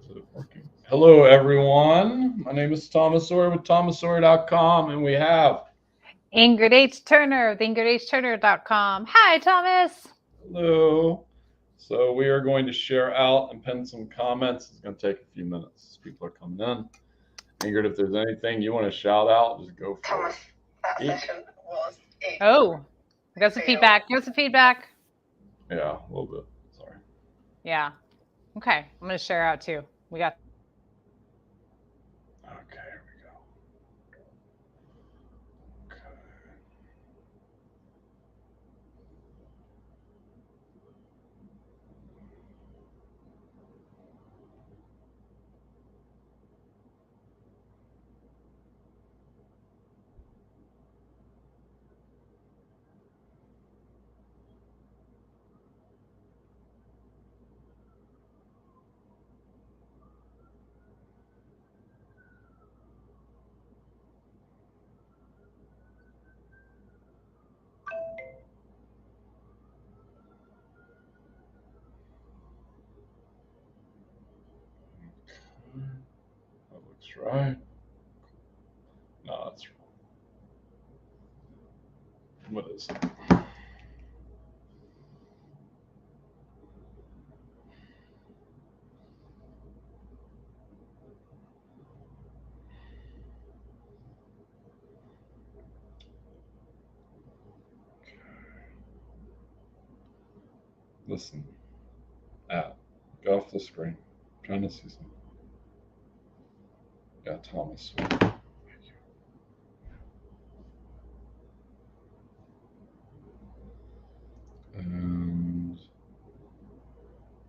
Is it working? Hello, everyone. My name is Thomas Sawyer with thomassawyer.com, and we have Ingrid H. Turner of ingridhturner.com. Hi, Thomas. hello. So we are going to share out and pin some comments. It's going to take a few minutes as people are coming in. Ingrid, if there's anything you want to shout out, just go for Thomas, it. that session was a Oh, I got some feedback. Give us some feedback. Yeah, a little bit. Sorry. Yeah. Okay. I'm going to share out too. We got. Okay, here we go. Okay. That looks right. No, that's wrong. What is it? Listen. Get off the screen. I'm trying to see something. Yeah, Thomas. Thank you. And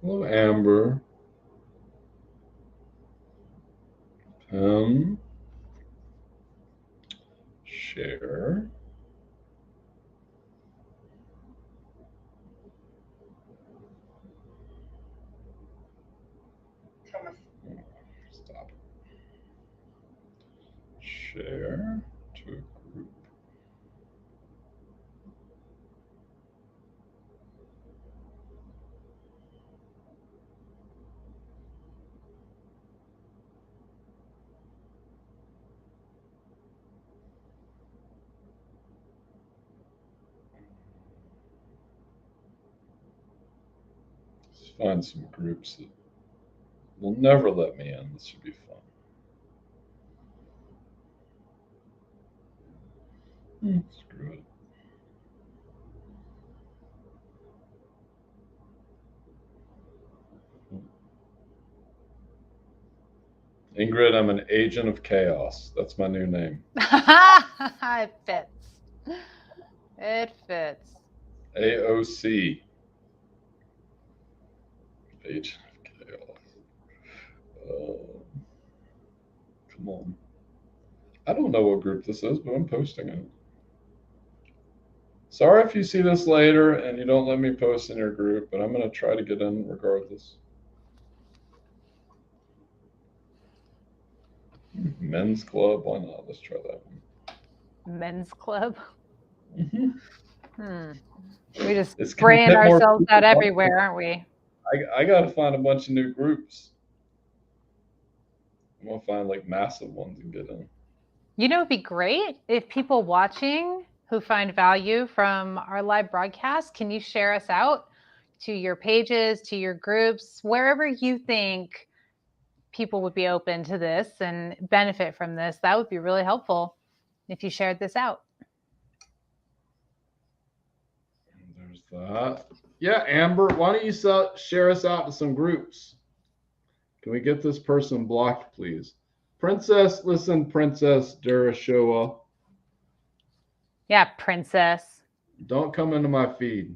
hello, Amber. Pin. Share. Thomas. Stop. Share to a group. Let's find some groups that will never let me in. This should be fun. Screw it. Ingrid, I'm an agent of chaos. That's my new name. It fits. It fits. AOC. Agent of chaos. Come on. I don't know what group this is, but I'm posting it. Sorry if you see this later and you don't let me post in your group, but I'm going to try to get in regardless. Men's club, why not? Let's try that one. Men's club. Mm-hmm. We just It's gonna brand get more ourselves people out everywhere, aren't we? I got to find a bunch of new groups. I'm going to find like massive ones and get in. You know, it'd be great if people watching who find value from our live broadcast, can you share us out to your pages, to your groups, wherever you think people would be open to this and benefit from this? That would be really helpful if you shared this out. There's that. Yeah, Amber, why don't you share us out to some groups? Can we get this person blocked, please? Princess Durashoa. Yeah, princess. Don't come into my feed.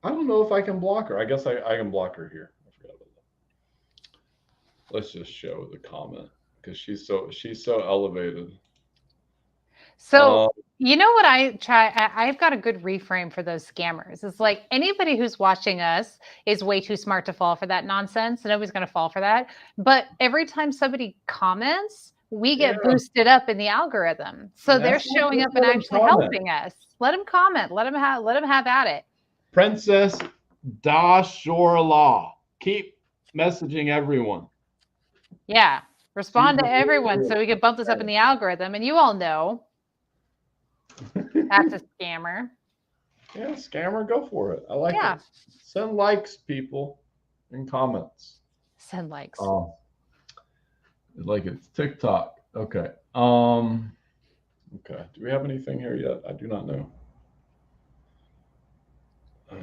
I don't know if I can block her. I guess I can block her here. I forgot about that. Let's just show the comment because she's so elevated. So you know what I try? I've got a good reframe for those scammers. It's like anybody who's watching us is way too smart to fall for that nonsense. Nobody's going to fall for that. But every time somebody comments, we get boosted up in the algorithm. So they're showing up and actually helping us. Let them comment. Let them have at it. Princess Dashorla. Keep messaging everyone. Yeah. Respond to everyone so we can bump this up in the algorithm. And you all know that's a scammer. Yeah, scammer, go for it. I like Yeah. it. Send likes, people, and comments. Send likes. Like it's TikTok. Okay. Okay. Do we have anything here yet? I do not know. Okay.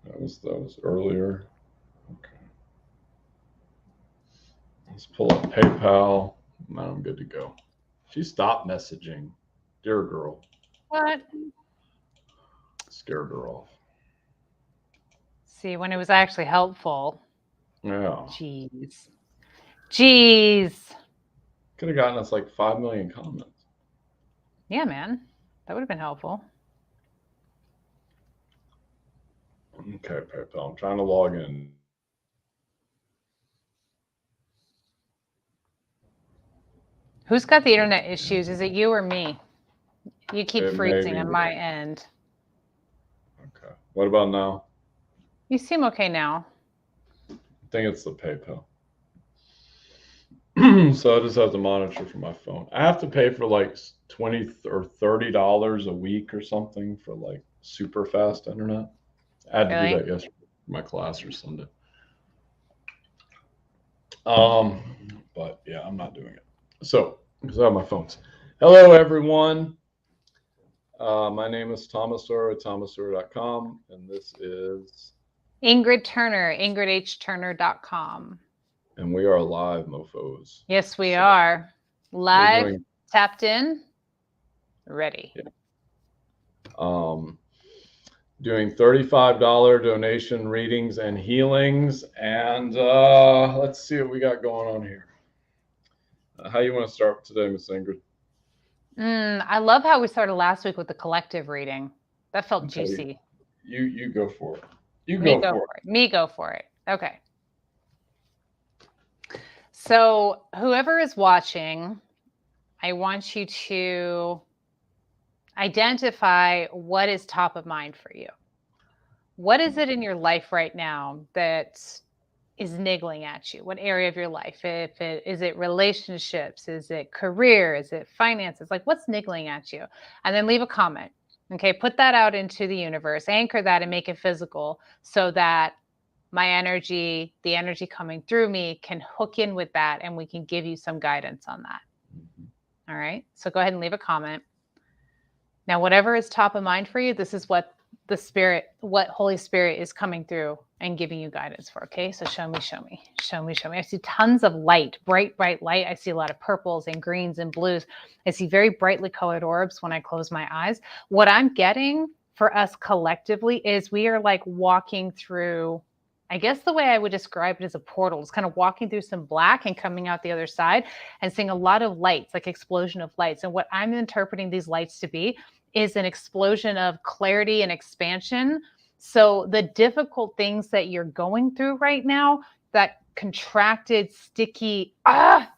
That was earlier. Okay. Let's pull up PayPal. Now I'm good to go. She stopped messaging. Dear girl. What? Scared her off. See, when it was actually helpful. Yeah. Jeez. Could have gotten us like 5 million comments. Yeah, man. That would have been helpful. Okay, PayPal. I'm trying to log in. Who's got the internet issues? Is it you or me? You keep freezing on my end. Okay. What about now? You seem okay now. I think it's the PayPal. So I just have to monitor from my phone. I have to pay for like $20 or $30 a week or something for like super fast internet. I had to do that yesterday for my class or Sunday. But yeah, I'm not doing it. So, because I have my phones. Hello, everyone. My name is Thomas Sawyer at thomassawyer.com, and this is Ingrid Turner, ingridhturner.com. And we are live, mofos. Yes, we are. Live, tapped in, ready. Yeah. Doing $35 donation readings and healings. And let's see what we got going on here. How you want to start today, Miss Ingrid? I love how we started last week with the collective reading. That felt juicy. You go for it. Me go for it. Okay. So whoever is watching, I want you to identify what is top of mind for you. What is it in your life right now that is niggling at you? What area of your life? Is it relationships? Is it career? Is it finances? Like, what's niggling at you? And then leave a comment. Okay, put that out into the universe, anchor that and make it physical so that my energy, the energy coming through me can hook in with that and we can give you some guidance on that. All right, so go ahead and leave a comment. Now, whatever is top of mind for you, this is what the Spirit, what Holy Spirit is coming through and giving you guidance for. Okay, so show me. I see tons of light, bright light. I see a lot of purples and greens and blues. I see very brightly colored orbs when I close my eyes. What I'm getting for us collectively is we are like walking through, I guess the way I would describe it is a portal. It's kind of walking through some black and coming out the other side and seeing a lot of lights, like explosion of lights. And what I'm interpreting these lights to be is an explosion of clarity and expansion. So the difficult things that you're going through right now, that contracted, sticky,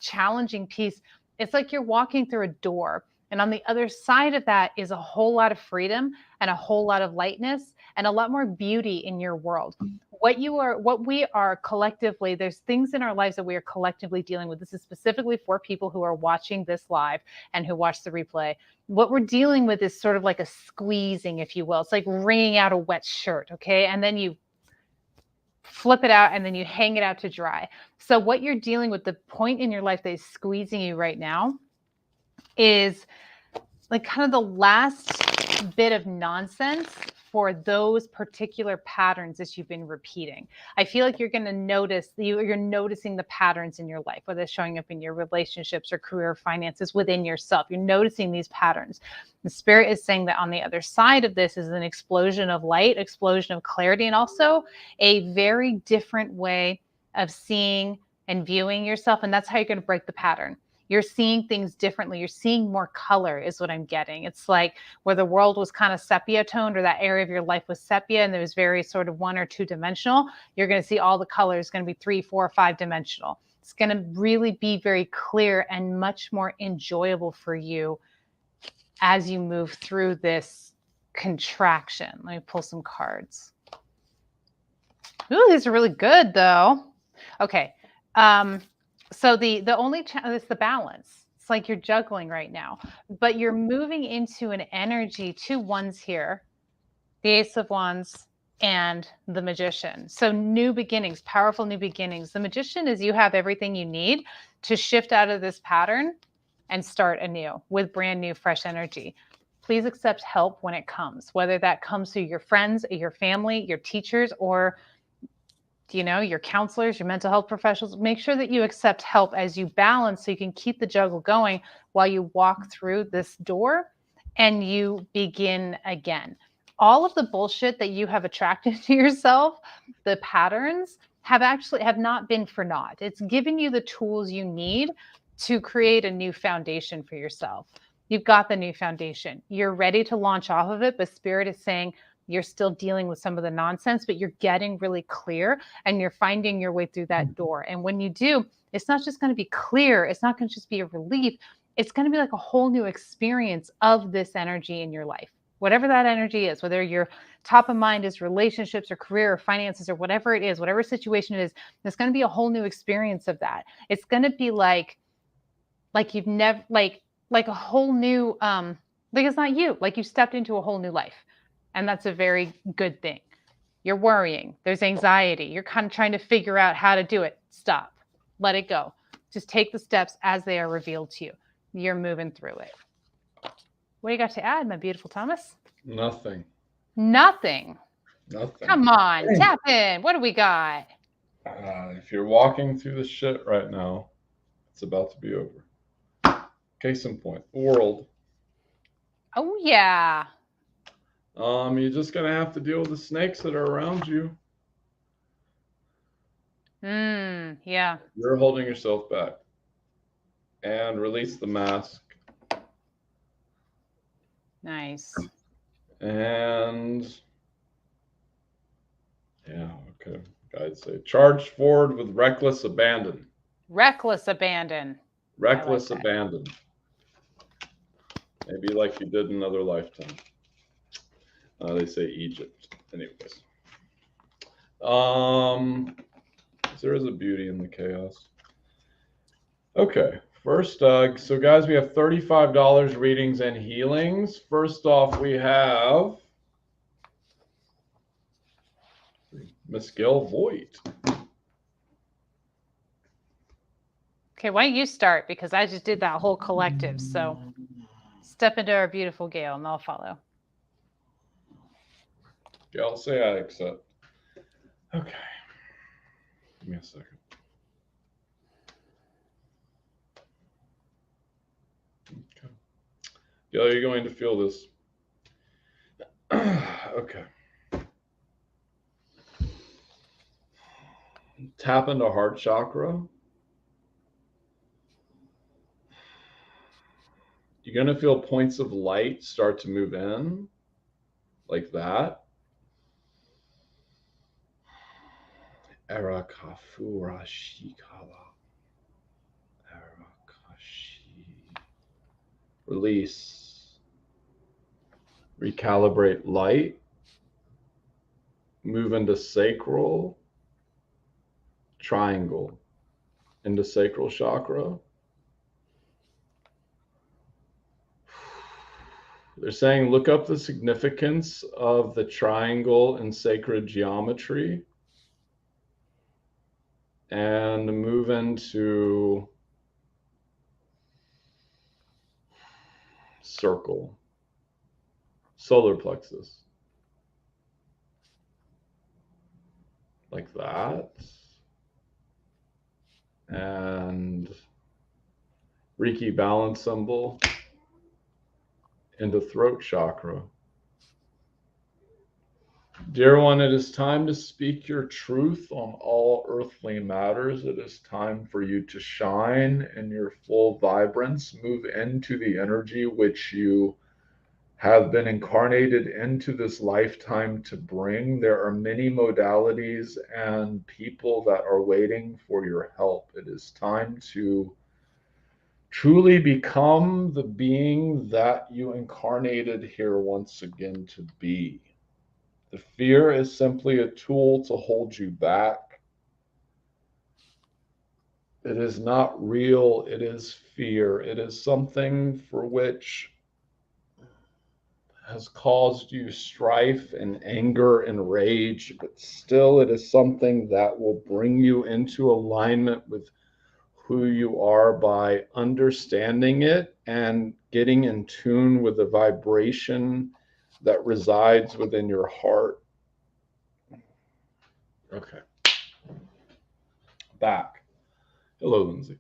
challenging piece, it's like you're walking through a door. And on the other side of that is a whole lot of freedom and a whole lot of lightness and a lot more beauty in your world. What we are collectively, there's things in our lives that we are collectively dealing with. This is specifically for people who are watching this live and who watch the replay. What we're dealing with is sort of like a squeezing, if you will. It's like wringing out a wet shirt, okay? And then you flip it out and then you hang it out to dry. So what you're dealing with, the point in your life that is squeezing you right now, is like kind of the last bit of nonsense for those particular patterns that you've been repeating. I feel like you're going to notice, you're noticing the patterns in your life, whether it's showing up in your relationships or career, finances, within yourself. You're noticing these patterns. The Spirit is saying that on the other side of this is an explosion of light, explosion of clarity, and also a very different way of seeing and viewing yourself. And that's how you're going to break the pattern. You're seeing things differently. You're seeing more color is what I'm getting. It's like where the world was kind of sepia toned, or that area of your life was sepia and there was very sort of 1 or 2 dimensional. You're going to see all the colors going to be 3, 4, 5 dimensional. It's going to really be very clear and much more enjoyable for you as you move through this contraction. Let me pull some cards. Ooh, these are really good though. Okay. So the only is the balance. It's like you're juggling right now, but you're moving into an energy, 2 ones here, the Ace of Wands and the Magician. So new beginnings, powerful new beginnings. The Magician is you have everything you need to shift out of this pattern and start anew with brand new, fresh energy. Please accept help when it comes, whether that comes through your friends, your family, your teachers, or your counselors, your mental health professionals. Make sure that you accept help as you balance so you can keep the juggle going while you walk through this door and you begin again. All of the bullshit that you have attracted to yourself, the patterns, have not been for naught. It's given you the tools you need to create a new foundation for yourself. You've got the new foundation. You're ready to launch off of it, but Spirit is saying you're still dealing with some of the nonsense, but you're getting really clear and you're finding your way through that door. And when you do, it's not just going to be clear. It's not going to just be a relief. It's going to be like a whole new experience of this energy in your life. Whatever that energy is, whether your top of mind is relationships or career or finances or whatever it is, whatever situation it is, there's going to be a whole new experience of that. It's going to be like you've never, like a whole new, like it's not you, like you stepped into a whole new life. And that's a very good thing. You're worrying. There's anxiety. You're kind of trying to figure out how to do it. Stop. Let it go. Just take the steps as they are revealed to you. You're moving through it. What do you got to add, my beautiful Thomas? Nothing. Nothing. Nothing. Come on, tap in. What do we got? If you're walking through the shit right now, it's about to be over. Case in point, the world. Oh, yeah. You're just going to have to deal with the snakes that are around you. Yeah. You're holding yourself back. And release the mask. Nice. And yeah, okay. Guys say charge forward with reckless abandon. Reckless abandon. Reckless abandon. Maybe like you did in another lifetime. They say Egypt. Anyways. There is a beauty in the chaos. Okay. First, so guys, we have $35 readings and healings. First off, we have Miss Gail Voigt. Okay, why don't you start? Because I just did that whole collective. So step into our beautiful Gail and I'll follow. Gail, say I accept. Okay. Give me a second. Okay. Gail, you're going to feel this. Okay. Tap into heart chakra. You're going to feel points of light start to move in like that. Erakafura shikala. Erakashi. Release. Recalibrate light. Move into sacral. Triangle. Into sacral chakra. They're saying look up the significance of the triangle in sacred geometry and move into circle, solar plexus, like that, and Reiki balance symbol into throat chakra. Dear one, it is time to speak your truth on all earthly matters. It is time for you to shine in your full vibrance. Move into the energy which you have been incarnated into this lifetime to bring. There are many modalities and people that are waiting for your help. It is time to Truly become the being that you incarnated here once again to be. The fear is simply a tool to hold you back. It is not real, it is fear. It is something for which has caused you strife and anger and rage, but still it is something that will bring you into alignment with who you are by understanding it and getting in tune with the vibration that resides within your heart. Okay. Back. Hello, Lindsay.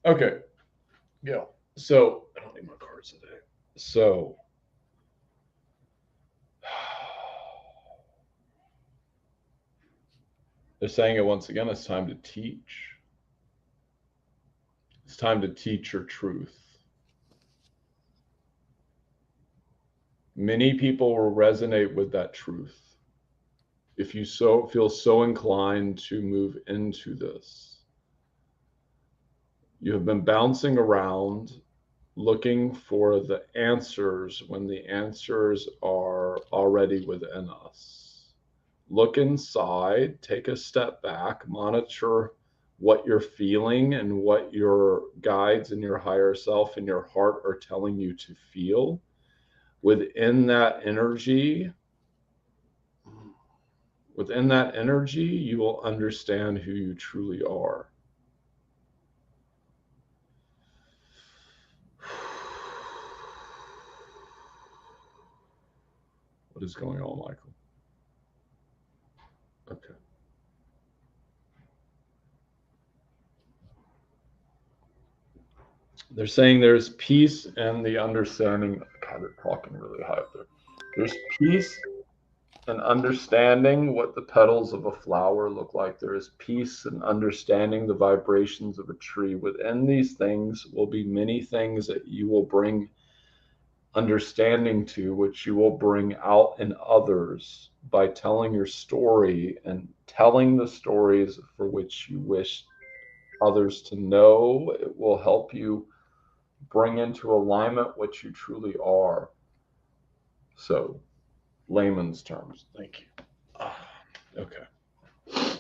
Okay. Yeah. So I don't need my cards today. So they're saying it once again, it's time to teach. It's time to teach your truth. Many people will resonate with that truth if you feel so inclined to move into this. You have been bouncing around looking for the answers when the answers are already within us. Look inside, take a step back, monitor what you're feeling and what your guides and your higher self and your heart are telling you to feel. Within that energy, you will understand who you truly are. What is going on, Michael? Okay. They're saying there's peace and the understanding. God, they're talking really high up there. There's peace and understanding what the petals of a flower look like. There is peace and understanding the vibrations of a tree. Within these things will be many things that you will bring understanding to, which you will bring out in others by telling your story and telling the stories for which you wish others to know. It will help you bring into alignment what you truly are. So, layman's terms, thank you. Okay.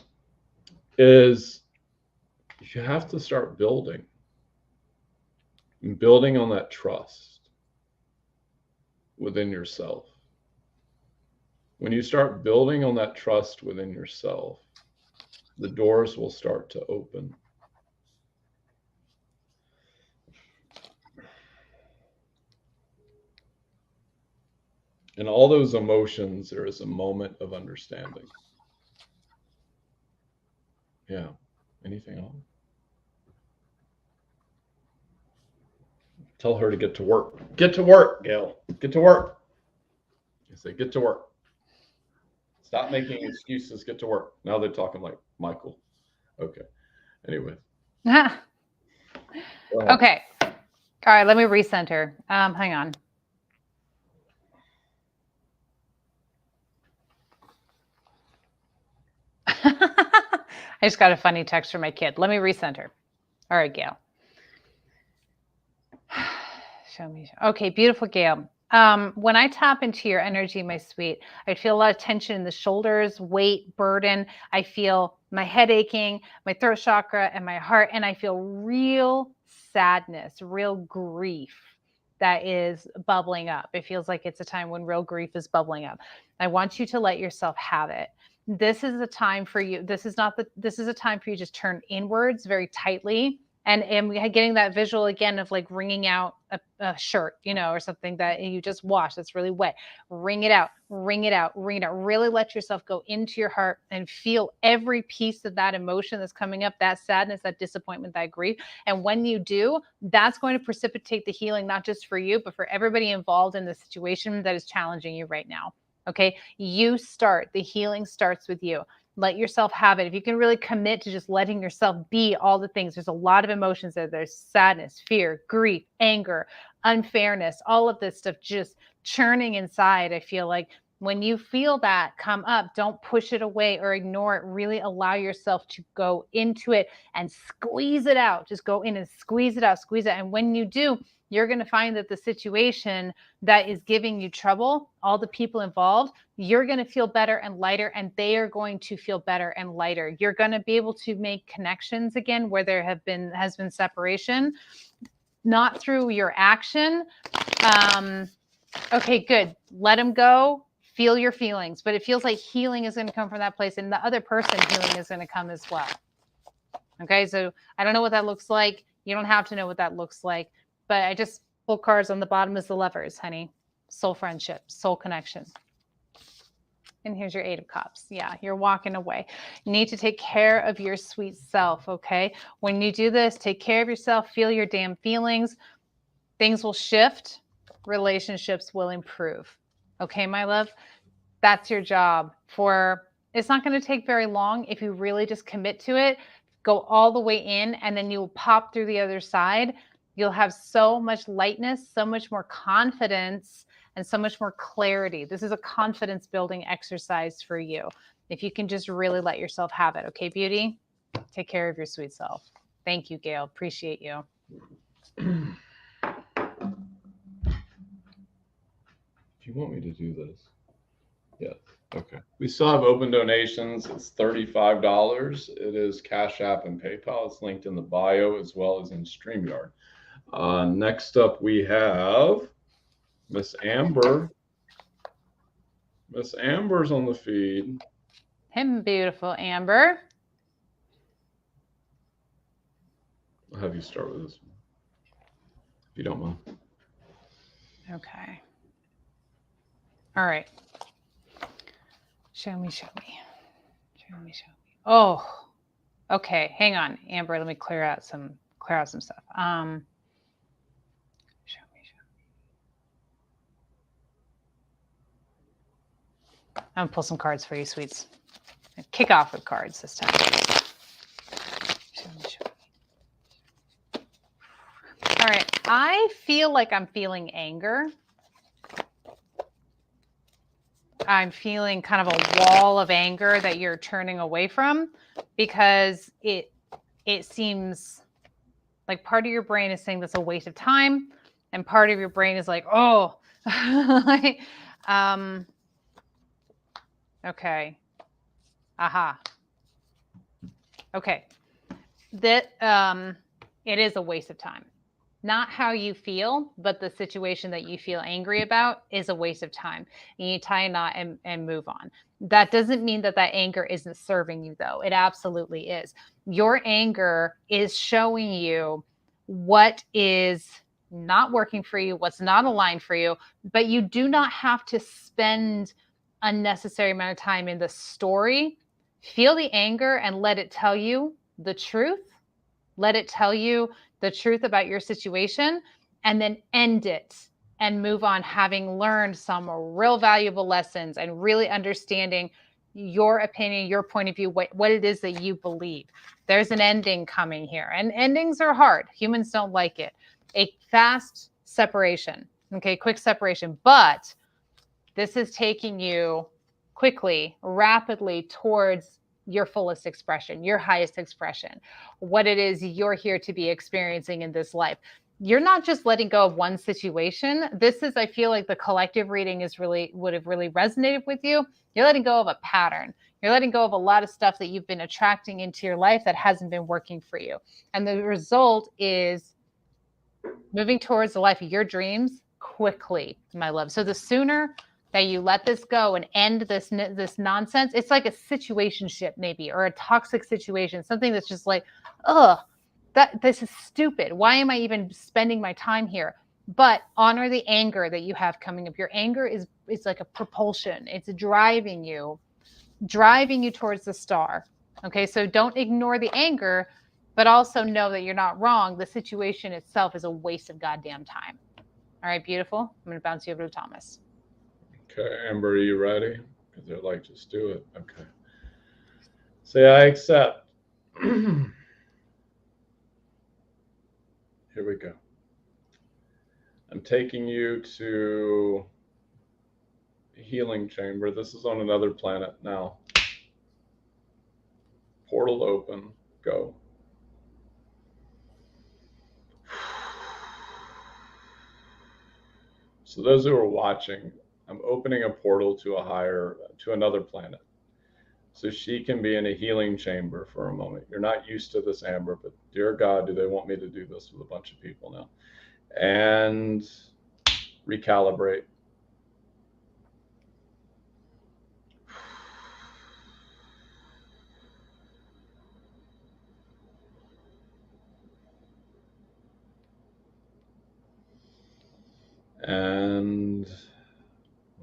Is you have to start building on that trust within yourself. When you start building on that trust within yourself, the doors will start to open. In all those emotions, there is a moment of understanding. Yeah. Anything else? Tell her to get to work. Get to work, Gail. Get to work. I say, get to work. Stop making excuses. Get to work. Now they're talking like Michael. Okay. Anyway. Okay. All right. Let me recenter. Hang on. I just got a funny text from my kid. Let me recenter. All right, Gail. Show me. Okay, beautiful, Gail. When I tap into your energy, my sweet, I feel a lot of tension in the shoulders, weight, burden. I feel my head aching, my throat chakra, and my heart. And I feel real sadness, real grief that is bubbling up. It feels like it's a time when real grief is bubbling up. I want you to let yourself have it. This is a time for you. This is a time for you to just turn inwards very tightly. And getting that visual again of like wringing out a shirt, or something that you just washed that's really wet. Wring it out, wring it out, wring it out. Really let yourself go into your heart and feel every piece of that emotion that's coming up, that sadness, that disappointment, that grief. And when you do, that's going to precipitate the healing, not just for you, but for everybody involved in the situation that is challenging you right now. Okay. The healing starts with you. Let yourself have it. If you can really commit to just letting yourself be all the things, there's a lot of emotions there. There's sadness, fear, grief, anger, unfairness, all of this stuff just churning inside. I feel like When you feel that come up, don't push it away or ignore it. Really allow yourself to go into it and squeeze it out. Just go in and squeeze it out, squeeze it. And when you do, you're going to find that the situation that is giving you trouble, all the people involved, you're going to feel better and lighter, and they are going to feel better and lighter. You're going to be able to make connections again where there has been separation, not through your action. Okay, good. Let them go. Feel your feelings, but it feels like healing is going to come from that place, and the other person healing is going to come as well. Okay, so I don't know what that looks like. You don't have to know what that looks like, but I just pull cards on the bottom as the lovers, honey. Soul friendship, soul connection. And here's your 8 of Cups. Yeah, you're walking away. You need to take care of your sweet self, okay? When you do this, take care of yourself, feel your damn feelings. Things will shift. Relationships will improve. Okay, my love? That's your job. It's not going to take very long if you really just commit to it. Go all the way in, and then you'll pop through the other side. You'll have so much lightness, so much more confidence, and so much more clarity. This is a confidence building exercise for you. If you can just really let yourself have it. Okay, beauty? Take care of your sweet self. Thank you, Gail. Appreciate you. If you want me to do this. Yes. Okay. We still have open donations. It's $35. It is Cash App and PayPal. It's linked in the bio as well as in StreamYard. Next up, we have Miss Amber. Miss Amber's on the feed. Him, beautiful Amber. I'll have you start with this one, if you don't mind. Okay. All right. Show me. Oh, okay. Hang on, Amber. Let me clear out some stuff. Show me. I'm gonna pull some cards for you, sweets. Kick off with cards this time. Show me. All right. I feel like I'm feeling anger. I'm feeling kind of a wall of anger that you're turning away from, because it seems like part of your brain is saying that's a waste of time, and part of your brain is like, oh, okay, aha, okay, that it is a waste of time. Not how you feel, but the situation that you feel angry about is a waste of time. You need to tie a knot and move on. That doesn't mean that anger isn't serving you, though. It absolutely is. Your anger is showing you what is not working for you, what's not aligned for you, but you do not have to spend unnecessary amount of time in the story. Feel the anger and let it tell you the truth. Let it tell you the truth about your situation, and then end it and move on, having learned some real valuable lessons and really understanding your opinion, your point of view, what it is that you believe. There's an ending coming here, and endings are hard. Humans don't like it. A fast separation, okay, quick separation, but this is taking you quickly, rapidly towards your fullest expression, your highest expression, what it is you're here to be experiencing in this life. You're not just letting go of one situation. This is, I feel like the collective reading would have really resonated with you. You're letting go of a pattern. You're letting go of a lot of stuff that you've been attracting into your life that hasn't been working for you. And the result is moving towards the life of your dreams quickly, my love. So the sooner that you let this go and end this nonsense, it's like a situationship maybe, or a toxic situation, something that's just like, this is stupid. Why am I even spending my time here? But honor the anger that you have coming up. Your anger is like a propulsion. It's driving you towards the star. Okay, so don't ignore the anger, but also know that you're not wrong. The situation itself is a waste of goddamn time. All right, beautiful. I'm going to bounce you over to Thomas. Okay, Amber, are you ready? Because they're like, just do it. Okay. Say, I accept. Here we go. I'm taking you to healing chamber. This is on another planet now. Portal open. Go. So those who are watching, I'm opening a portal to another planet. So she can be in a healing chamber for a moment. You're not used to this, Amber, but dear God, do they want me to do this with a bunch of people now? And recalibrate. And 1,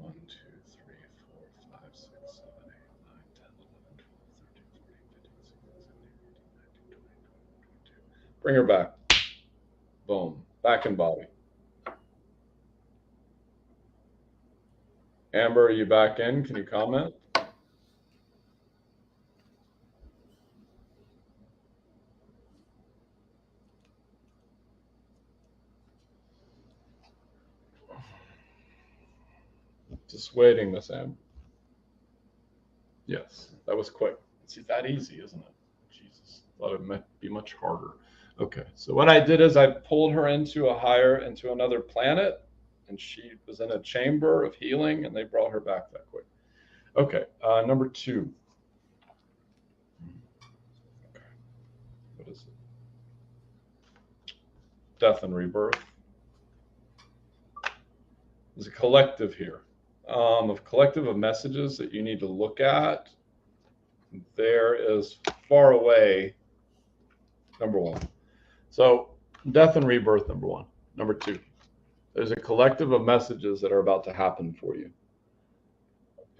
2, 3, 4, 5, 6, 7, 8, 9, 10, 11, 12, 13, 14, 15, 16, 17, 18, 19, 20, 21, 22. Bring her back. Boom. Back in body. Amber, are you back in? Can you comment? Just waiting, Miss Amber. Yes, that was quick. It's that easy, isn't it? Jesus, thought it might be much harder. Okay, so what I did is I pulled her into another planet, and she was in a chamber of healing, and they brought her back that quick. Okay, number 2. Okay. What is it? Death and rebirth. There's a collective here. Of collective of messages that you need to look at. There is far away, number 1. So death and rebirth, number 1. Number 2, there's a collective of messages that are about to happen for you.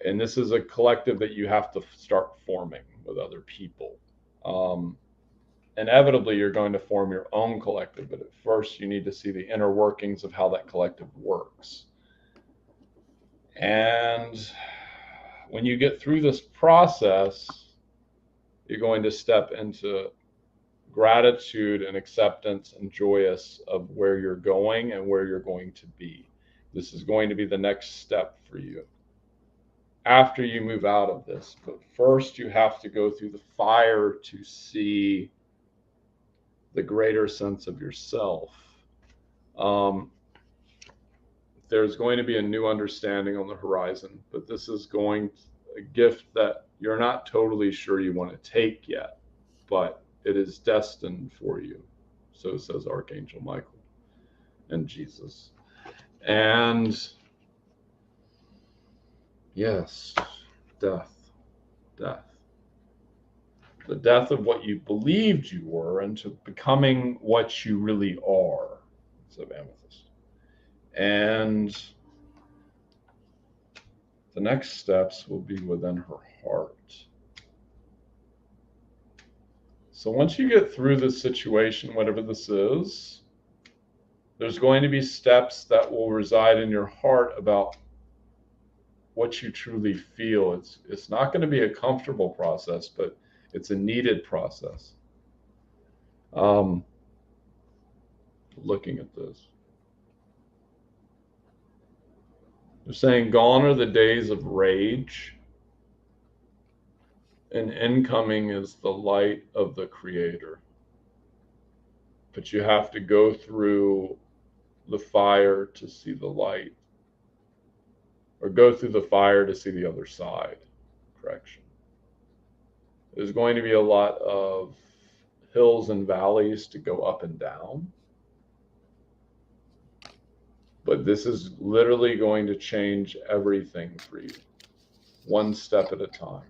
And this is a collective that you have to start forming with other people. Inevitably, you're going to form your own collective, but at first you need to see the inner workings of how that collective works. And when you get through this process, you're going to step into gratitude and acceptance and joyous of where you're going and where you're going to be. This is going to be the next step for you after you move out of this. But first, you have to go through the fire to see the greater sense of yourself. There's going to be a new understanding on the horizon, but this is a gift that you're not totally sure you want to take yet, but it is destined for you. So says Archangel Michael and Jesus. And yes, death. The death of what you believed you were into becoming what you really are. So amethyst. And the next steps will be within her heart. So once you get through this situation, whatever this is, there's going to be steps that will reside in your heart about what you truly feel. It's not going to be a comfortable process, but it's a needed process. Looking at this. They're saying, gone are the days of rage, and incoming is the light of the Creator. But you have to go through the fire to see the light, or go through the fire to see the other side. Correction. There's going to be a lot of hills and valleys to go up and down. But this is literally going to change everything for you, one step at a time,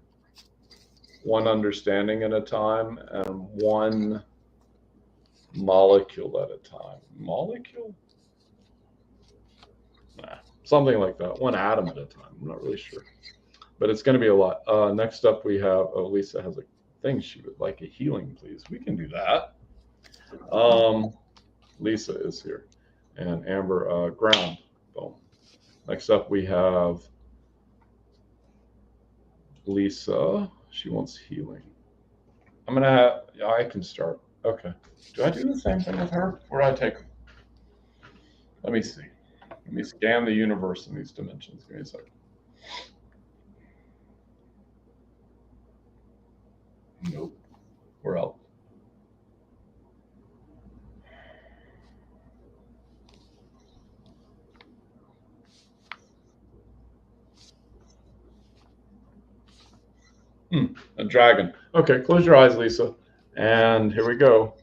one understanding at a time, and one molecule at a time. Molecule? Nah, something like that. One atom at a time. I'm not really sure. But it's going to be a lot. Next up, we have, Lisa has a thing. She would like a healing, please. We can do that. Lisa is here. And Amber, ground. Boom. Next up, we have Lisa. She wants healing. I'm going to have, yeah, I can start. Okay. Do I do the same thing with her? Where do I take her? Let me see. Let me scan the universe in these dimensions. Give me a second. Nope. We're out. A dragon. Okay, close your eyes, Lisa. And here we go.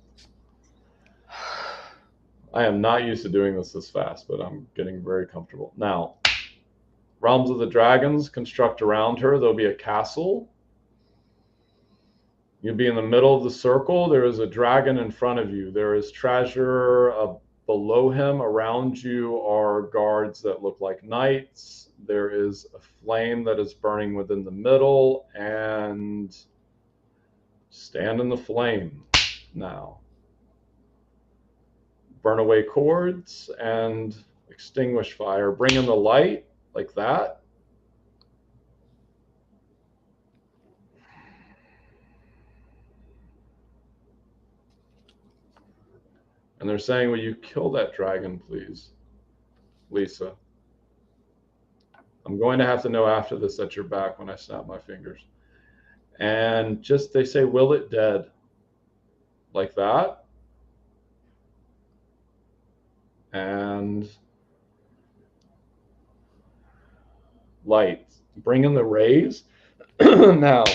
I am not used to doing this fast, but I'm getting very comfortable. Now, realms of the dragons construct around her. There'll be a castle. You'll be in the middle of the circle. There is a dragon in front of you. There is treasure below him. Around you are guards that look like knights. There is a flame that is burning within the middle, and stand in the flame now. Burn away cords and extinguish fire. Bring in the light like that. And they're saying, will you kill that dragon, please, Lisa? I'm going to have to know after this that you're back when I snap my fingers. And just, they say, will it dead? Like that. And light. Bring in the rays. Now.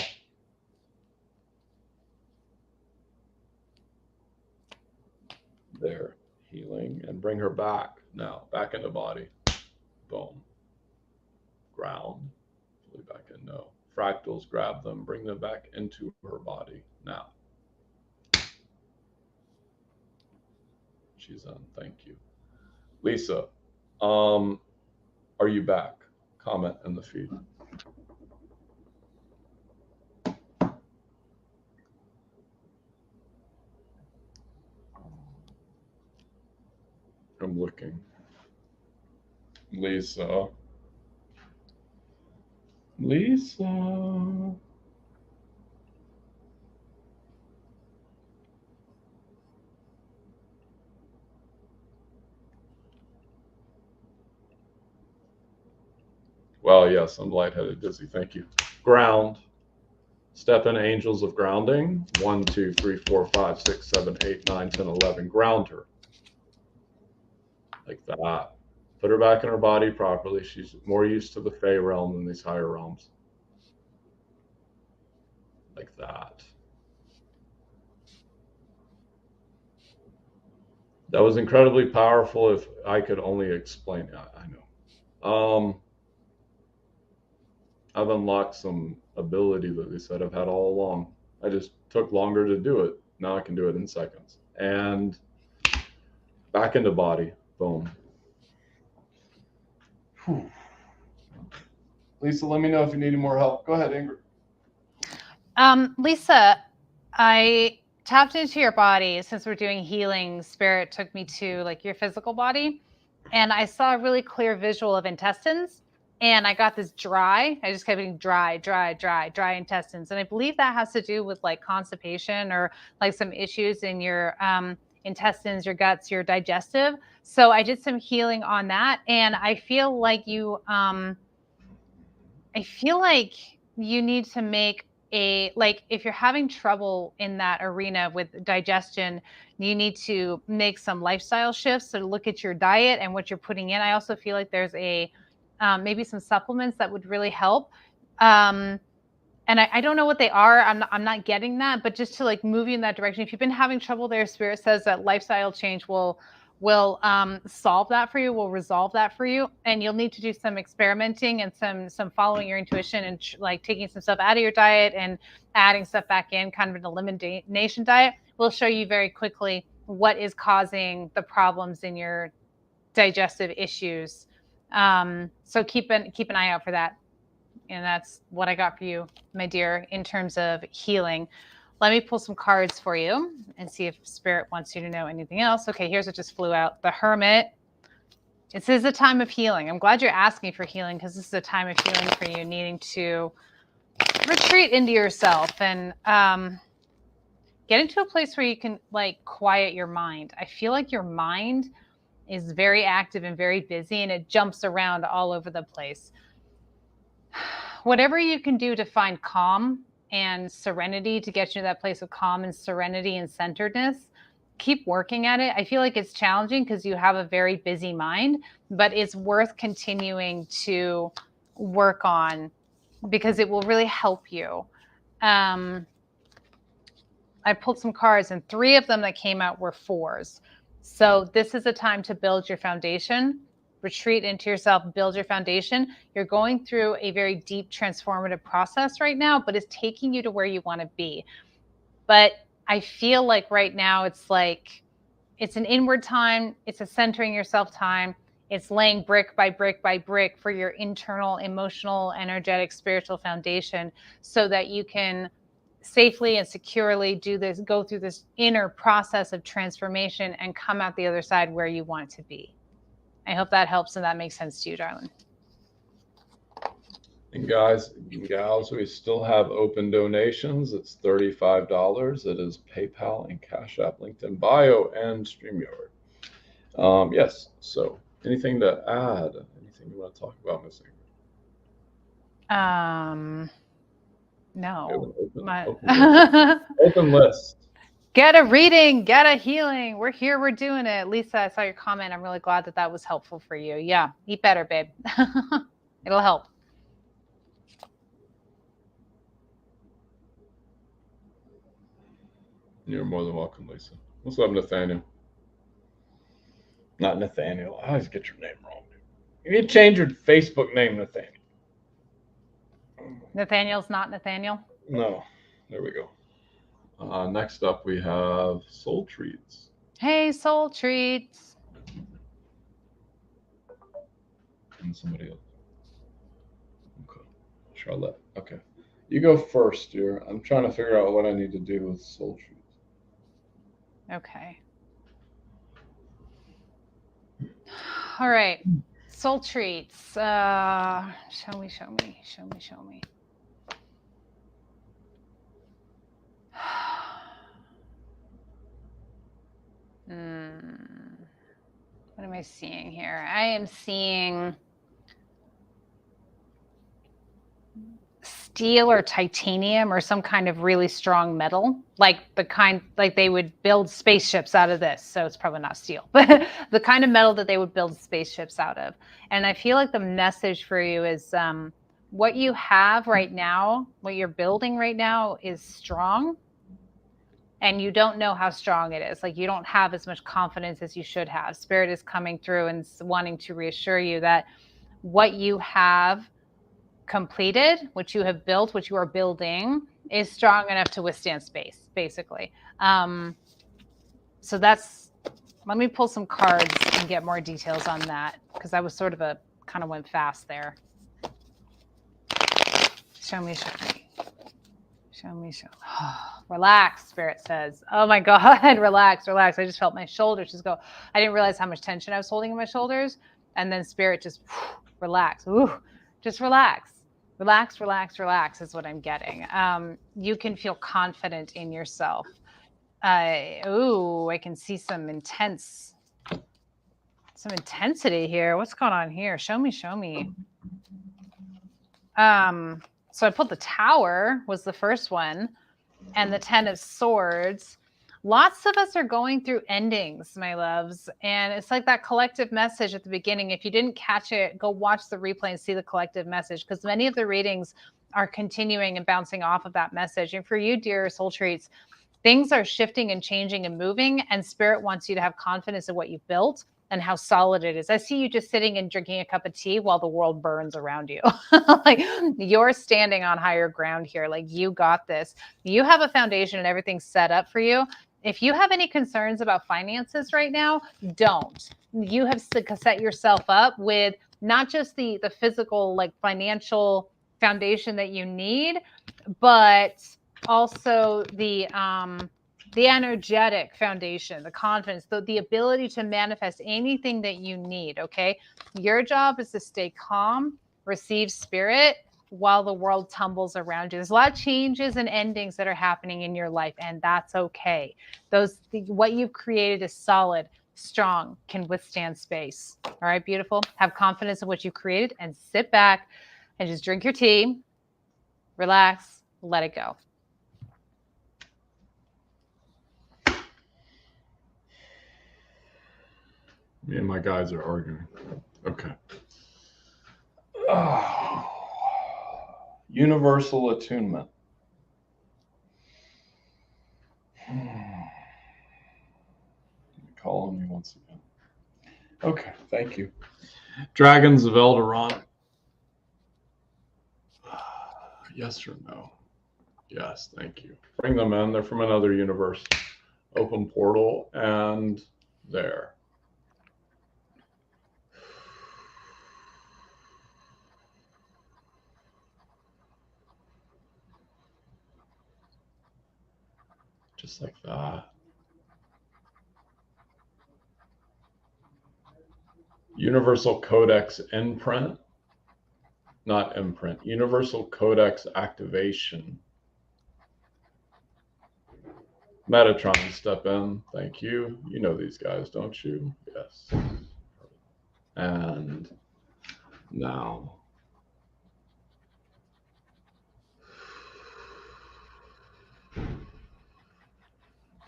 There. Healing. And bring her back. Now. Back into body. Boom. Ground. Fully back in. No. Fractals. Grab them. Bring them back into her body. Now. She's on. Thank you. Lisa, are you back? Comment in the feed. I'm looking. Lisa. Well, yes, I'm lightheaded, dizzy. Thank you. Ground. Step in angels of grounding. 1, 2, 3, 4, 5, 6, 7, 8, 9, 10, 11. Ground her. Like that. Put her back in her body properly. She's more used to the Fey realm than these higher realms. Like that. That was incredibly powerful. If I could only explain it, I know. I've unlocked some ability that they said I've had all along. I just took longer to do it. Now I can do it in seconds. And back into body. Boom. Whew. Lisa, let me know if you need any more help. Go ahead, Ingrid. Lisa, I tapped into your body. Since we're doing healing, Spirit took me to like your physical body, and I saw a really clear visual of intestines. And I got this dry. I just kept getting dry intestines. And I believe that has to do with like constipation or like some issues in your intestines, your guts, your digestive. So I did some healing on that. And I feel like you need to make like if you're having trouble in that arena with digestion, you need to make some lifestyle shifts. So look at your diet and what you're putting in. I also feel like there's maybe some supplements that would really help. And I don't know what they are. I'm not getting that, but just to like move you in that direction. If you've been having trouble there, Spirit says that lifestyle change will solve that for you, will resolve that for you. And you'll need to do some experimenting and some following your intuition and like taking some stuff out of your diet and adding stuff back in, kind of an elimination diet will show you very quickly what is causing the problems in your digestive issues. So keep an eye out for that. And that's what I got for you, my dear, in terms of healing. Let me pull some cards for you and see if Spirit wants you to know anything else. Okay, here's what just flew out. The Hermit. This is a time of healing. I'm glad you're asking for healing because this is a time of healing for you, needing to retreat into yourself and get into a place where you can like quiet your mind. I feel like your mind is very active and very busy and it jumps around all over the place. whatever you can do to find calm and serenity, to get you to that place of calm and serenity and centeredness, keep working at it. I feel like it's challenging because you have a very busy mind, but it's worth continuing to work on because it will really help you. I pulled some cards and 3 of them that came out were 4s. So this is a time to build your foundation, retreat into yourself, build your foundation. You're going through a very deep transformative process right now, but it's taking you to where you want to be. But I feel like right now it's an inward time. It's a centering yourself time. It's laying brick by brick by brick for your internal, emotional, energetic, spiritual foundation so that you can safely and securely go through this inner process of transformation and come out the other side where you want to be. I hope that helps and that makes sense to you, darling. And guys and gals, we still have open donations. It's $35. It is PayPal and Cash App linked in bio and StreamYard. Yes. So anything to add? Anything you want to talk about, Miss Ingrid? No. Open list. Get a reading, get a healing. We're here, we're doing it. Lisa, I saw your comment. I'm really glad that was helpful for you. Yeah, eat better, babe. It'll help. You're more than welcome, Lisa. What's up, Nathaniel? Not Nathaniel. I always get your name wrong. You need to change your Facebook name, Nathaniel. Nathaniel's not Nathaniel? No. There we go. Next up, we have Soul Treats. Hey, Soul Treats. And somebody else. Okay. Charlotte. Okay. You go first, dear. I'm trying to figure out what I need to do with Soul Treats. Okay. All right. Soul Treats. Show me. What am I seeing here? I am seeing steel or titanium or some kind of really strong metal, like they would build spaceships out of this. So it's probably not steel, but the kind of metal that they would build spaceships out of. And I feel like the message for you is what you have right now, what you're building right now is strong. And you don't know how strong it is. Like you don't have as much confidence as you should have. Spirit is coming through and wanting to reassure you that what you have completed, what you have built, what you are building is strong enough to withstand space, basically. So let me pull some cards and get more details on that because I was sort of kind of went fast there. Show me. Relax, Spirit says. Oh my God, relax. I just felt my shoulders just go. I didn't realize how much tension I was holding in my shoulders. And then Spirit just relax. Ooh, just relax. Relax is what I'm getting. You can feel confident in yourself. I can see some intensity here. What's going on here? Show me. So I pulled the Tower was the first one and the 10 of Swords. Lots of us are going through endings, my loves. And it's like that collective message at the beginning. If you didn't catch it, go watch the replay and see the collective message because many of the readings are continuing and bouncing off of that message. And for you, dear Soul Treats, things are shifting and changing and moving, and Spirit wants you to have confidence in what you've built and how solid it is. I see you just sitting and drinking a cup of tea while the world burns around you. Like you're standing on higher ground here. Like you got this. You have a foundation and everything's set up for you. If you have any concerns about finances right now, don't. You have set yourself up with not just the physical, like financial foundation that you need, but also the energetic foundation, the confidence, the ability to manifest anything that you need, okay? Your job is to stay calm, receive Spirit while the world tumbles around you. There's a lot of changes and endings that are happening in your life, and that's okay. What you've created is solid, strong, can withstand space. All right, beautiful. Have confidence in what you created and sit back, and just drink your tea, relax, let it go. Me and my guys are arguing. Okay. Oh. Universal attunement. Call on me once again. Okay, thank you. Dragons of Eldaron. Yes or no? Yes, thank you. Bring them in. They're from another universe. Open portal, and there. Just like that. Universal Codex imprint. Not imprint. Universal Codex activation. Metatron, step in. Thank you. You know these guys, don't you? Yes. And now.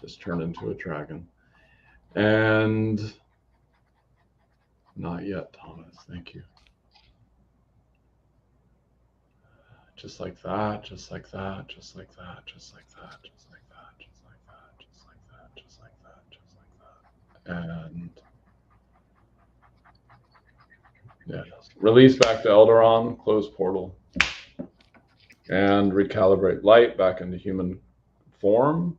Just turn into a dragon. And not yet, Thomas. Thank you. Just like that, just like that, just like that, just like that, just like that, just like that, just like that, just like that, just like that. And yeah, release back to Eldaron, close portal, and recalibrate light back into human form.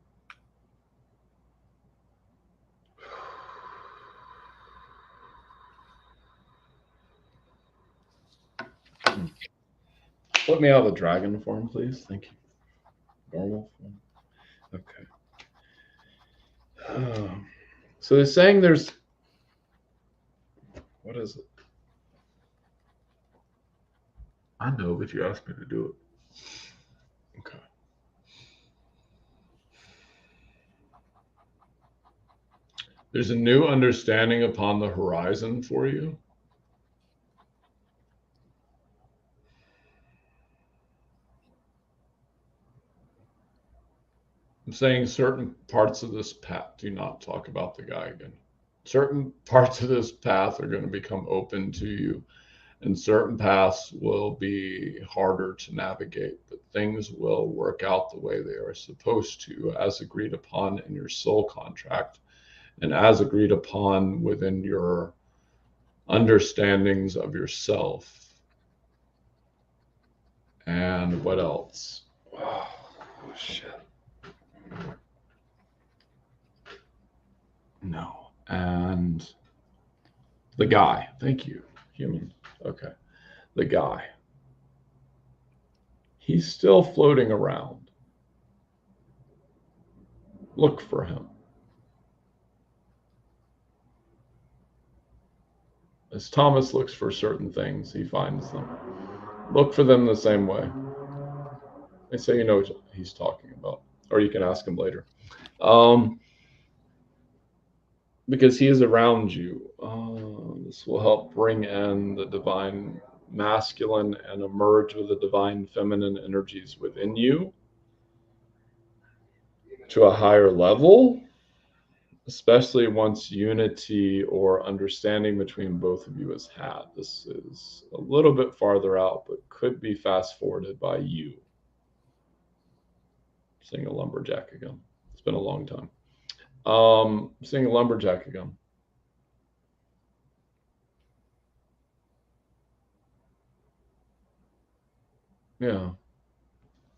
Put me out of the dragon form, please. Thank you. Normal form. Okay. So they're saying there's, what is it? I know, but you asked me to do it. Okay. There's a new understanding upon the horizon for you. I'm saying certain parts of this path, do not talk about the guy again. Certain parts of this path are going to become open to you, and certain paths will be harder to navigate, but things will work out the way they are supposed to, as agreed upon in your soul contract, and as agreed upon within your understandings of yourself. And what else? Oh, shit. No. And the guy. Thank you. Human. Okay. The guy. He's still floating around. Look for him. As Thomas looks for certain things, he finds them. Look for them the same way. They say you know what he's talking about, or you can ask him later. Because he is around you. This will help bring in the divine masculine and emerge with the divine feminine energies within you to a higher level, especially once unity or understanding between both of you is had. This is a little bit farther out, but could be fast forwarded by you. Seeing a lumberjack again. It's been a long time. Seeing a lumberjack again. Yeah.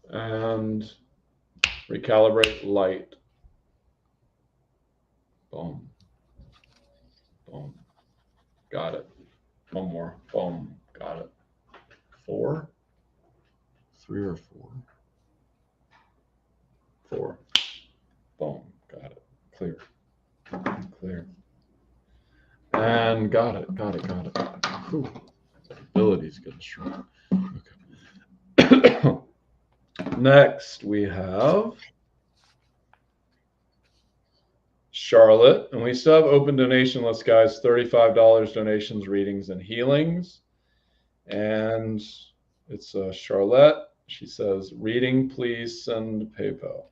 And recalibrate light. Boom. Boom. Got it. One more. Boom. Got it. 4? 3 or 4? 4. Boom. Got it. Clear. Clear. And got it. Got it. Got it. Whew. Ability's getting strong. Okay. Next, we have Charlotte, and we still have open donation lists, guys. $35 donations, readings, and healings. And It's Charlotte. She says, reading, please send PayPal.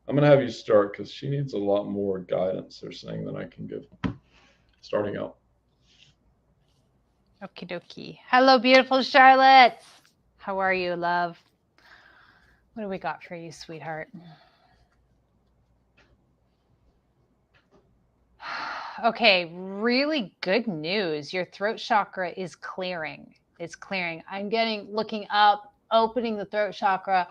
I'm going to have you start because she needs a lot more guidance, they're saying, than I can give. Starting out. Okie dokie. Hello, beautiful Charlotte. How are you, love? What do we got for you, sweetheart? Okay, really good news. Your throat chakra is clearing. It's clearing. I'm looking up, opening the throat chakra,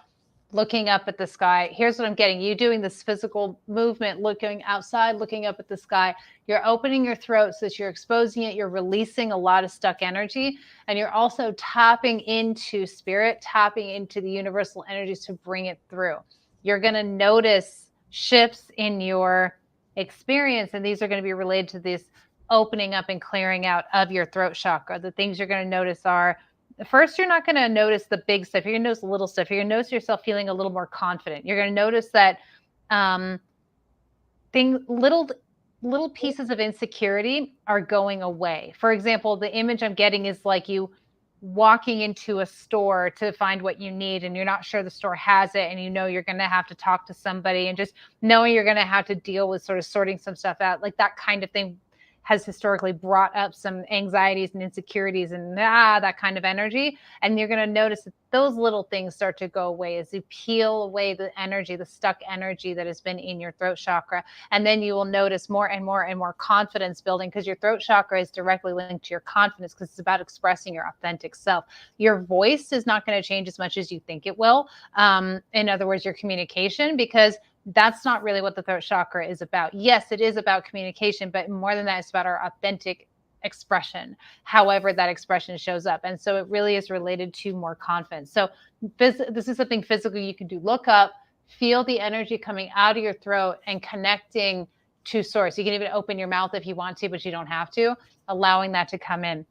looking up at the sky. Here's what I'm getting. You doing this physical movement, looking outside, looking up at the sky. You're opening your throat so that you're exposing it. You're releasing a lot of stuck energy. And you're also tapping into spirit, tapping into the universal energies to bring it through. You're going to notice shifts in your experience, and these are going to be related to this opening up and clearing out of your throat chakra. The things you're going to notice are, first, you're not going to notice the big stuff. You're going to notice the little stuff. You're going to notice yourself feeling a little more confident. You're going to notice that little pieces of insecurity are going away. For example, the image I'm getting is like you walking into a store to find what you need, and you're not sure the store has it, and you know you're going to have to talk to somebody, and just knowing you're going to have to deal with sort of sorting some stuff out, like that kind of thing has historically brought up some anxieties and insecurities and that kind of energy. And you're going to notice that those little things start to go away as you peel away the energy, the stuck energy that has been in your throat chakra. And then you will notice more and more and more confidence building, because your throat chakra is directly linked to your confidence, because it's about expressing your authentic self. Your voice is not going to change as much as you think it will. In other words, your communication, because that's not really what the throat chakra is about. Yes, it is about communication, but more than that, it's about our authentic expression, however that expression shows up. And so it really is related to more confidence. So this is something physical you can do. Look up, feel the energy coming out of your throat and connecting to source. You can even open your mouth if you want to, but you don't have to, allowing that to come in.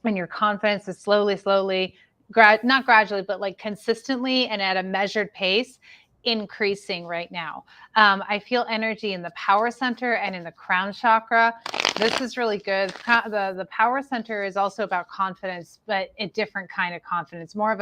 And your confidence is slowly, not gradually, but like consistently and at a measured pace, increasing right now. I feel energy in the power center and in the crown chakra. This is really good. The power center is also about confidence, but a different kind of confidence, more of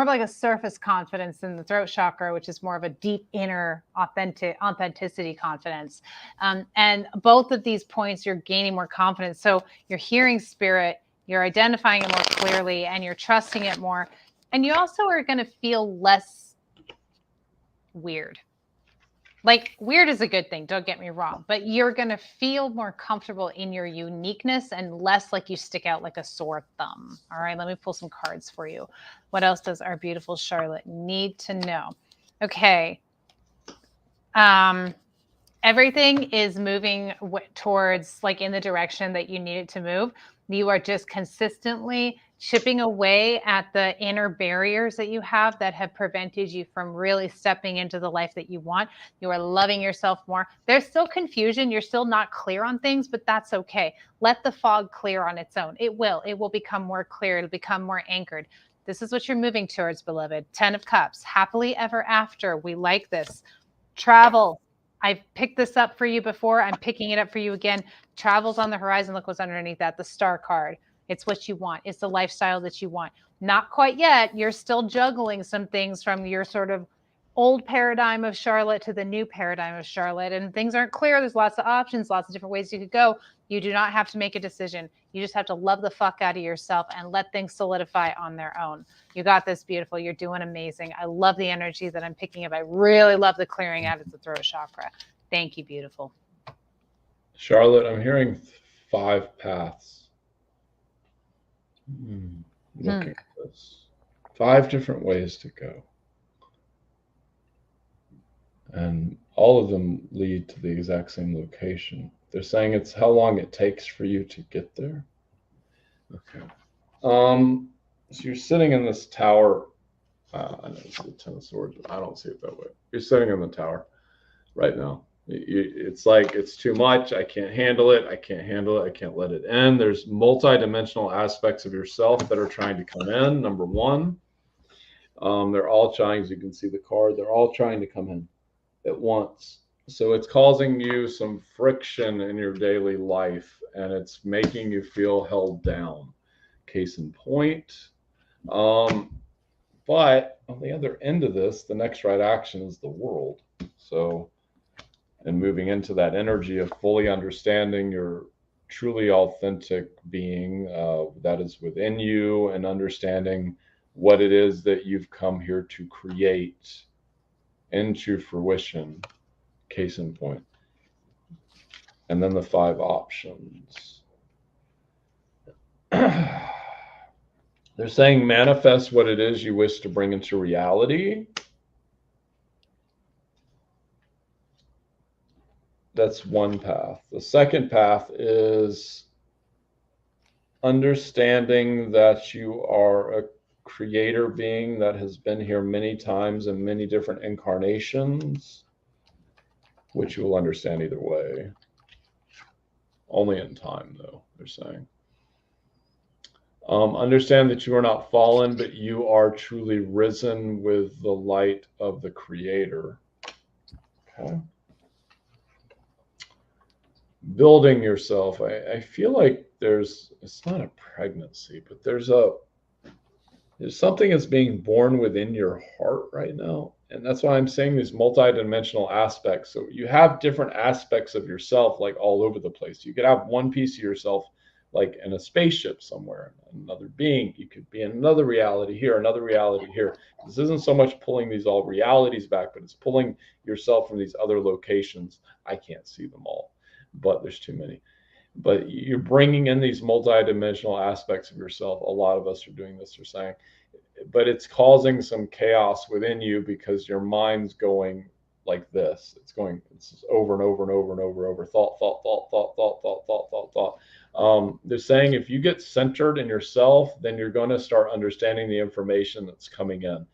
like a surface confidence in the throat chakra, which is more of a deep inner authenticity confidence. And both of these points, you're gaining more confidence. So you're hearing spirit, you're identifying it more clearly, and you're trusting it more. And you also are going to feel less weird. Like, weird is a good thing, don't get me wrong, but you're going to feel more comfortable in your uniqueness and less like you stick out like a sore thumb. All right, let me pull some cards for you. What else does our beautiful Charlotte need to know? Okay. Everything is moving towards, like, in the direction that you need it to move. You are just consistently chipping away at the inner barriers that you have that have prevented you from really stepping into the life that you want. You are loving yourself more. There's still confusion. You're still not clear on things, but that's okay. Let the fog clear on its own. It will become more clear. It'll become more anchored. This is what you're moving towards, beloved. 10 of Cups, happily ever after. We like this. Travel. I've picked this up for you before. I'm picking it up for you again. Travel's on the horizon. Look what's underneath that, the star card. It's what you want. It's the lifestyle that you want. Not quite yet. You're still juggling some things from your sort of old paradigm of Charlotte to the new paradigm of Charlotte, and things aren't clear. There's lots of options, lots of different ways you could go. You do not have to make a decision. You just have to love the fuck out of yourself and let things solidify on their own. You got this, beautiful. You're doing amazing. I love the energy that I'm picking up. I really love the clearing out of the throat chakra. Thank you, beautiful. Charlotte, I'm hearing 5 paths. Looking at this. 5 different ways to go. And all of them lead to the exact same location. They're saying it's how long it takes for you to get there. Okay. So you're sitting in this tower. I know it's the 10 of Swords, but I don't see it that way. You're sitting in the tower right now. It's like, it's too much. I can't handle it. I can't handle it. I can't let it end. There's multi-dimensional aspects of yourself that are trying to come in. Number one, they're all trying, as you can see the card, they're all trying to come in at once. So it's causing you some friction in your daily life, and it's making you feel held down. Case in point. But on the other end of this, the next right action is the world. So, and moving into that energy of fully understanding your truly authentic being that is within you, and understanding what it is that you've come here to create into fruition. Case in point. And then the 5 options. They're saying manifest what it is you wish to bring into reality. That's one path. The second path is understanding that you are a creator being that has been here many times in many different incarnations, which you will understand either way. Only in time, though, they're saying. Understand that you are not fallen, but you are truly risen with the light of the Creator. Okay. Building yourself. I feel like it's not a pregnancy, but there's something that's being born within your heart right now. And that's why I'm saying these multidimensional aspects. So you have different aspects of yourself, like all over the place. You could have one piece of yourself like in a spaceship somewhere, another being. You could be in another reality here, another reality here. This isn't so much pulling these all realities back, but it's pulling yourself from these other locations. I can't see them all, but there's too many. But you're bringing in these multidimensional aspects of yourself. A lot of us are doing this, they're saying. But it's causing some chaos within you because your mind's going like this. It's over and over and over and over, thought. They're saying if you get centered in yourself, then you're going to start understanding the information that's coming in.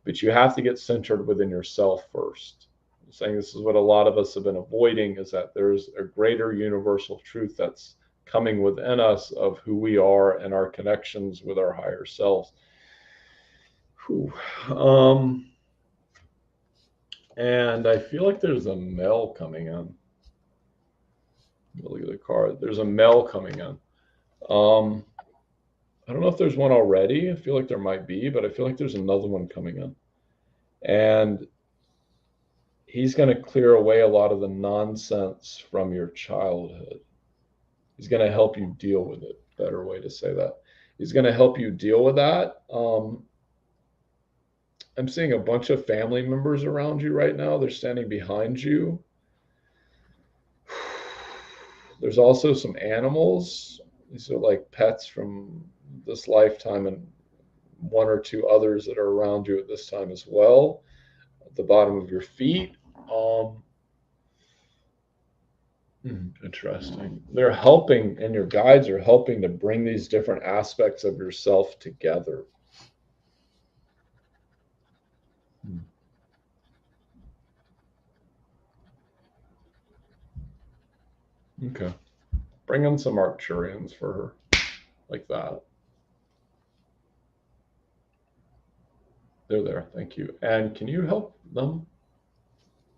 But you have to get centered within yourself first. I'm saying this is what a lot of us have been avoiding, is that there's a greater universal truth that's coming within us of who we are and our connections with our higher selves. And I feel like there's a mail coming in. Look at the card. There's a mail coming in. I don't know if there's one already. I feel like there might be, but I feel like there's another one coming in. And he's going to clear away a lot of the nonsense from your childhood. He's going to help you deal with it. Better way to say that. He's going to help you deal with that. I'm seeing a bunch of family members around you right now. They're standing behind you. There's also some animals. These are like pets from this lifetime, and 1 or 2 others that are around you at this time as well. At the bottom of your feet. Interesting. They're helping, and your guides are helping to bring these different aspects of yourself together. Okay. Bring in some Arcturians for her, like that. They're there. Thank you. And can you help them?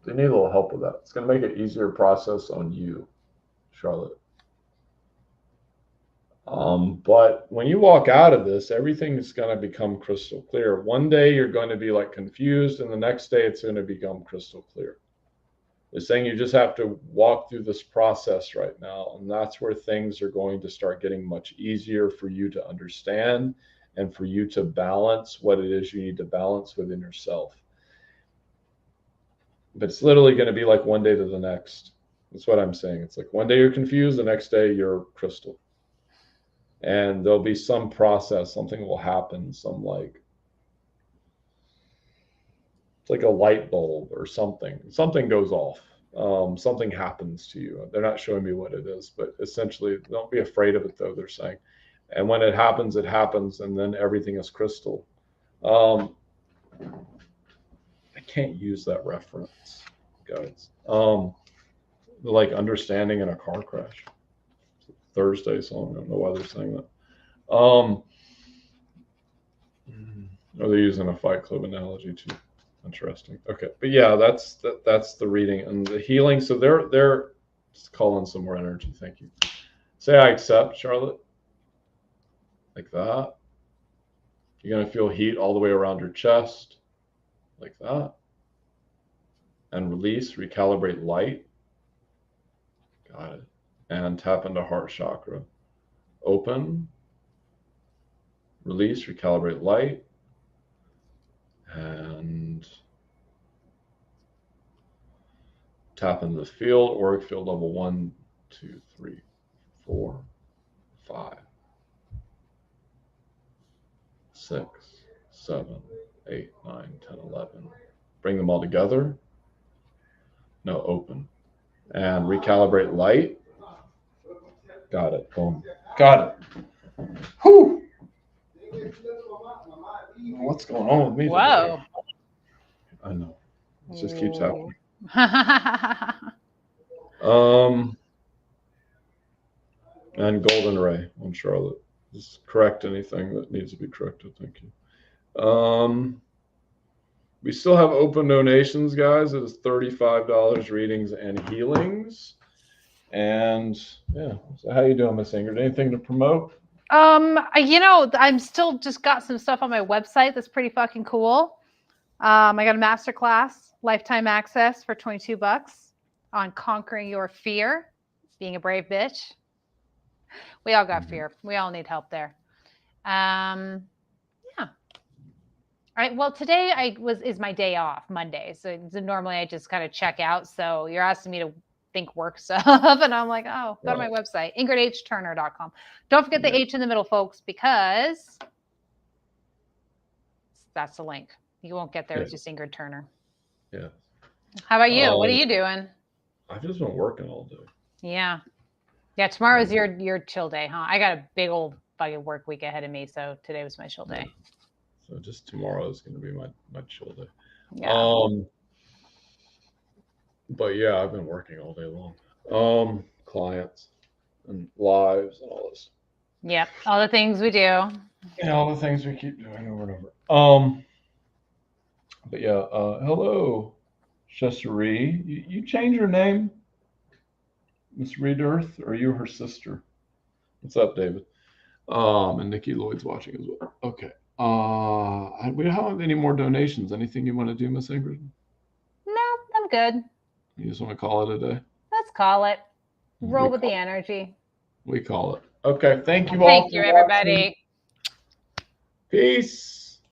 They need a little help with that. It's going to make it easier process on you, Charlotte. But when you walk out of this, everything is going to become crystal clear. One day you're going to be like confused, and the next day it's going to become crystal clear. They're saying you just have to walk through this process right now, and that's where things are going to start getting much easier for you to understand and for you to balance what it is you need to balance within yourself. But it's literally going to be like one day to the next. That's what I'm saying. It's like one day you're confused, the next day you're crystal. And there'll be some process, something will happen, it's like a light bulb or something. Something goes off. Something happens to you. They're not showing me what it is, but essentially, don't be afraid of it, though, they're saying. And when it happens, and then everything is crystal. I can't use that reference, guys. Like understanding in a car crash. Thursday, so I don't know why they're saying that. Or they're using a Fight Club analogy too. Interesting. Okay, but yeah, that's the reading and the healing. So they're just calling some more energy. Thank you. Say I accept, Charlotte. Like that. You're gonna feel heat all the way around your chest, like that. And release, recalibrate light. Got it. And tap into heart chakra. Open. Release, recalibrate light. And tap into the field, auric field level 1, 2, 3, 4, 5, 6, 7, 8, 9, 10, 11. Bring them all together. No, open. And recalibrate light. Got it. Boom. Got it. Whew. What's going on with me Whoa. today? I know. It just keeps happening. And golden ray on Charlotte. Just correct anything that needs to be corrected. Thank you. We still have open donations, guys. It is $35 readings and healings. And yeah, so how you doing, Miss Ingrid? Anything to promote? I'm still just got some stuff on my website that's pretty fucking cool. I got a masterclass, lifetime access for $22 on conquering your fear, being a brave bitch. We all got fear. We all need help there. Yeah. All right. Well, today is my day off, Monday. So normally I just kind of check out. So you're asking me to think work stuff, and I'm like, oh, go to my website, ingridhturner.com. Don't forget the H in the middle, folks, because that's the link. You won't get there with just Ingrid Turner. Yeah. How about you? What are you doing? I've just been working all day. Yeah. Yeah, tomorrow's your chill day, huh? I got a big old fucking work week ahead of me, so today was my chill day. So just tomorrow is going to be my chill day. Yeah. But yeah, I've been working all day long. Clients and lives and all this. Yep, all the things we do. Yeah, all the things we keep doing over and over. But yeah, hello, Chesserie. You change your name, Miss Reedirth, or are you her sister? What's up, David? And Nikki Lloyd's watching as well. Okay. We don't have any more donations. Anything you want to do, Miss Ingrid? No, I'm good. You just want to call it a day? Let's call it. Roll with the energy. We call it. Okay. Thank you all. Thank you, everybody. Peace.